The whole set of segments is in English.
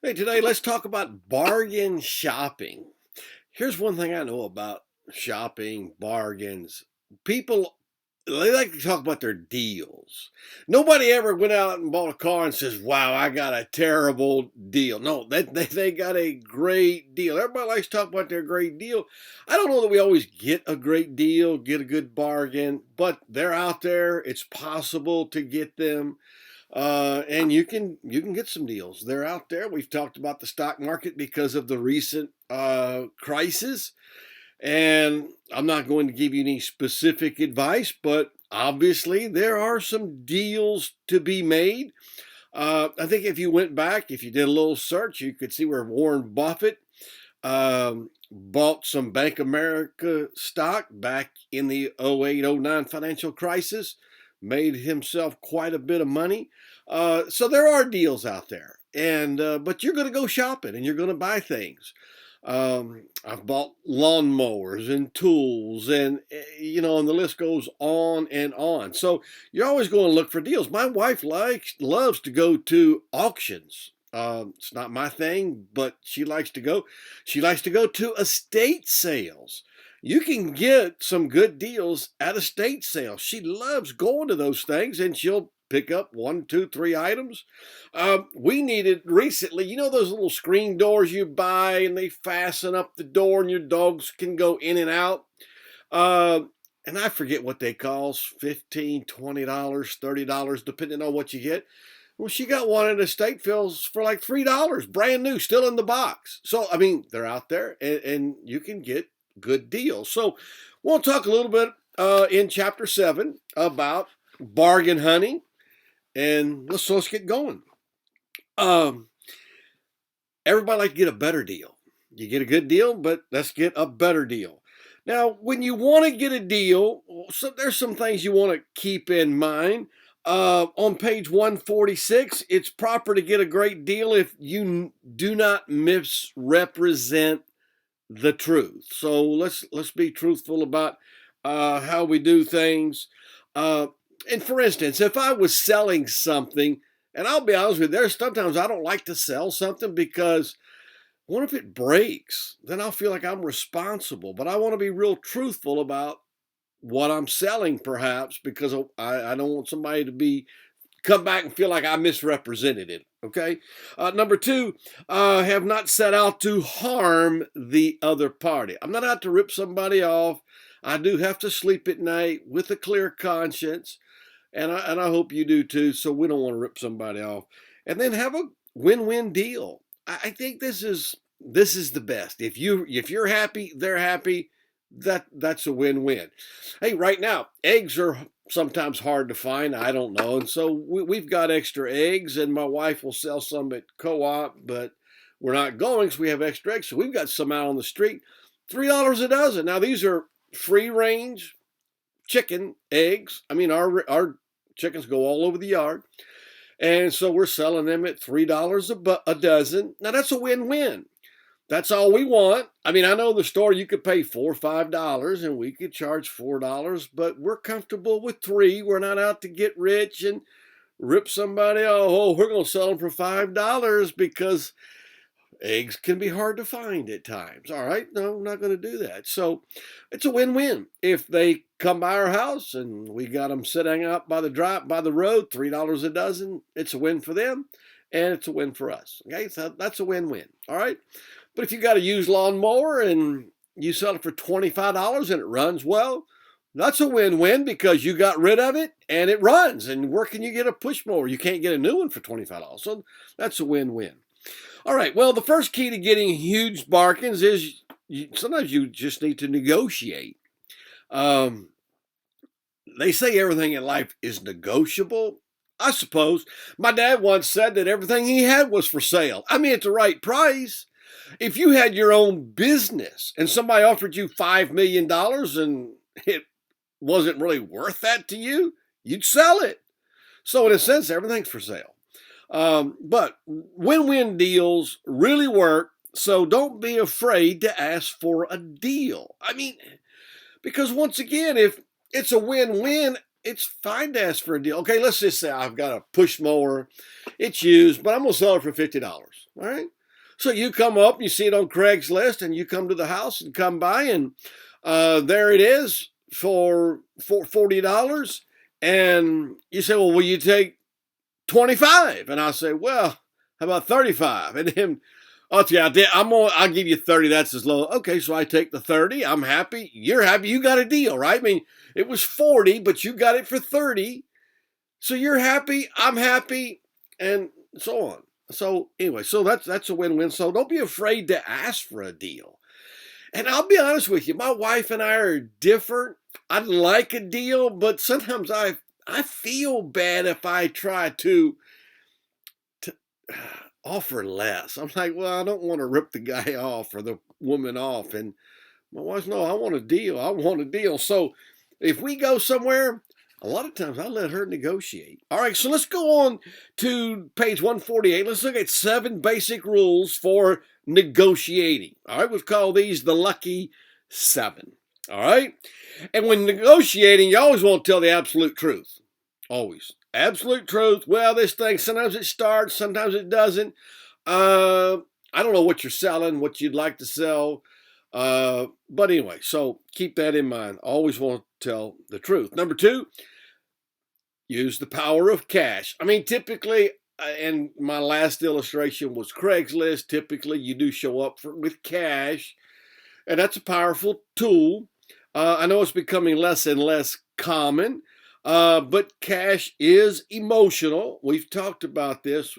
Hey, today let's talk about bargain shopping. Here's one thing I know about shopping, bargains. People, they like to talk about their deals. Nobody ever went out and bought a car and says, wow, I got a terrible deal. No, they got a great deal. Everybody likes to talk about their great deal. I don't know that we always get a great deal, get a good bargain, but they're out there. It's possible to get them. And you can get some deals. They're out there. We've talked about the stock market because of the recent crisis, and I'm not going to give you any specific advice, but obviously there are some deals to be made. I think if you went back, if you did a little search, you could see where Warren Buffett bought some Bank of America stock back in the 08, 09 financial crisis, made himself quite a bit of money. So there are deals out there, and but you're going to go shopping and you're going to buy things. I've bought lawnmowers and tools, and and the list goes on and on. So you're always going to look for deals. My wife loves to go to auctions. It's not my thing, but she likes to go. She likes to go to estate sales. You can get some good deals at estate sales. She loves going to those things, and she'll pick up one, two, three items. We needed recently, those little screen doors you buy and they fasten up the door and your dogs can go in and out. Uh, and I forget what they cost, $15, $20, $30, depending on what you get. Well, she got one at Estate Fields for like $3, brand new, still in the box. So, I mean, they're out there and you can get good deals. So, we'll talk a little bit in chapter 7 about bargain hunting, and let's get going. Um, Everybody like to get a better deal. You get a good deal, but let's get a better deal. Now, when you want to get a deal, so there's some things you want to keep in mind. On page 146, it's proper to get a great deal if you do not misrepresent the truth. So let's be truthful about how we do things. And for instance, if I was selling something, and I'll be honest with you, there's sometimes I don't like to sell something because what if it breaks? Then I'll feel like I'm responsible. But I want to be real truthful about what I'm selling, perhaps, because I don't want somebody to be come back and feel like I misrepresented it. Okay. Number two, have not set out to harm the other party. I'm not out to rip somebody off. I do have to sleep at night with a clear conscience, and I hope you do too. So we don't want to rip somebody off, and then have a win-win deal. I think this is the best. If you're happy, they're happy. That's a win-win. Hey, right now eggs are sometimes hard to find. I don't know, and so we've got extra eggs, and my wife will sell some at co-op, but we're not going because we have extra eggs. So we've got some out on the street, $3 a dozen. Now these are free range chicken eggs. I mean, our chickens go all over the yard. And so we're selling them at $3 a dozen. Now that's a win-win. That's all we want. I mean, I know the store you could pay $4 or $5 and we could charge $4, but we're comfortable with 3. We're not out to get rich and rip somebody off. Oh, we're going to sell them for $5 because eggs can be hard to find at times. All right, no, I'm not going to do that. So it's a win-win. If they come by our house and we got them sitting out by the road, $3 a dozen, it's a win for them, and it's a win for us. Okay, so that's a win-win. All right, but if you got a used lawnmower and you sell it for $25 and it runs well, that's a win-win because you got rid of it and it runs. And where can you get a push mower? You can't get a new one for $25. So that's a win-win. All right. Well, the first key to getting huge bargains is sometimes you just need to negotiate. Um, they say everything in life is negotiable. I suppose my dad once said that everything he had was for sale. I mean, at the right price. If you had your own business and somebody offered you $5 million and it wasn't really worth that to you, you'd sell it. So, in a sense, everything's for sale. But win-win deals really work. So don't be afraid to ask for a deal. I mean, because once again, if it's a win-win, it's fine to ask for a deal. Okay, let's just say I've got a push mower. It's used, but I'm going to sell it for $50. All right. So you come up, you see it on Craigslist, and you come to the house and come by, and there it is for $40. And you say, well, will you take 25? And I say, well, how about 35? And then, oh, yeah, I'll give you 30. That's as low. Okay, so I take the 30. I'm happy. You're happy. You got a deal, right? I mean, it was 40, but you got it for 30. So you're happy. I'm happy, and so on. So anyway, so that's a win-win. So don't be afraid to ask for a deal. And I'll be honest with you, my wife and I are different. I'd like a deal, but sometimes I feel bad if I try to offer less. I'm like, well, I don't want to rip the guy off or the woman off. And my wife's, no, I want a deal. I want a deal. So if we go somewhere, a lot of times I let her negotiate. All right, so let's go on to page 148. Let's look at 7 basic rules for negotiating. All right, we'll call these the lucky 7. All right, and when negotiating, you always want to tell the absolute truth. Always. Absolute truth. Well, this thing, sometimes it starts, sometimes it doesn't. I don't know what you're selling, what you'd like to sell. But anyway, so keep that in mind. Always want to tell the truth. Number 2, use the power of cash. I mean, typically, and my last illustration was Craigslist. Typically, you do show up with cash, and that's a powerful tool. I know it's becoming less and less common, but cash is emotional. We've talked about this.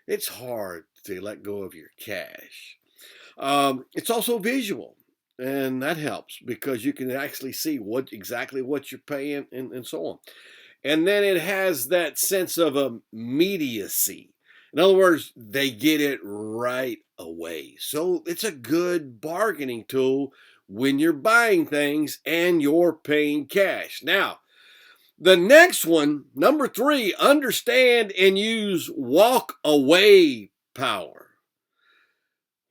It's hard to let go of your cash. It's also visual, and that helps because you can actually see exactly what you're paying and so on. And then it has that sense of immediacy. In other words, they get it right away. So it's a good bargaining tool when you're buying things and you're paying cash. Now, the next one, number 3, understand and use walk away power.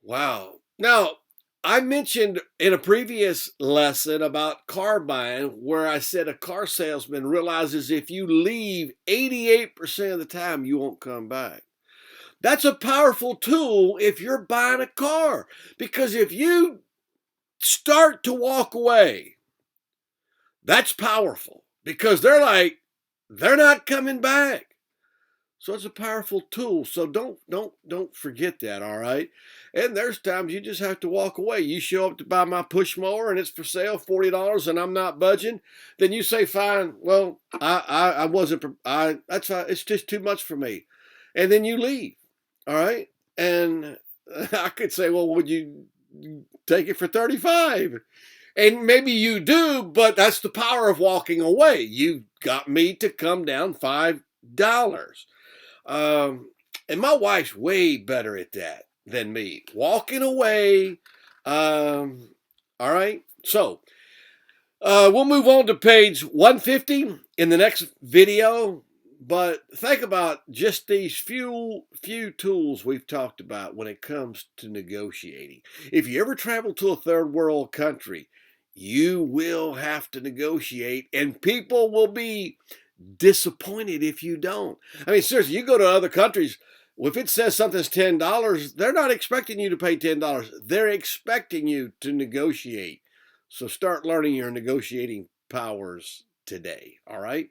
Wow. Now, I mentioned in a previous lesson about car buying where I said a car salesman realizes if you leave 88% of the time, you won't come back. That's a powerful tool if you're buying a car, because if you start to walk away, that's powerful because they're not coming back. So it's a powerful tool. So don't forget that, all right? And there's times you just have to walk away. You show up to buy my push mower and it's for sale, $40, and I'm not budging. Then you say, fine, well, I wasn't, that's fine. It's just too much for me. And then you leave, all right? And I could say, well, would you take it for 35? And maybe you do, but that's the power of walking away. You got me to come down $5. And my wife's way better at that than me. Walking away. All right. So we'll move on to page 150 in the next video. But think about just these few tools we've talked about when it comes to negotiating. If you ever travel to a third world country, you will have to negotiate, and people will be disappointed if you don't. I mean, seriously, you go to other countries, if it says something's $10, they're not expecting you to pay $10. They're expecting you to negotiate. So start learning your negotiating powers today, all right?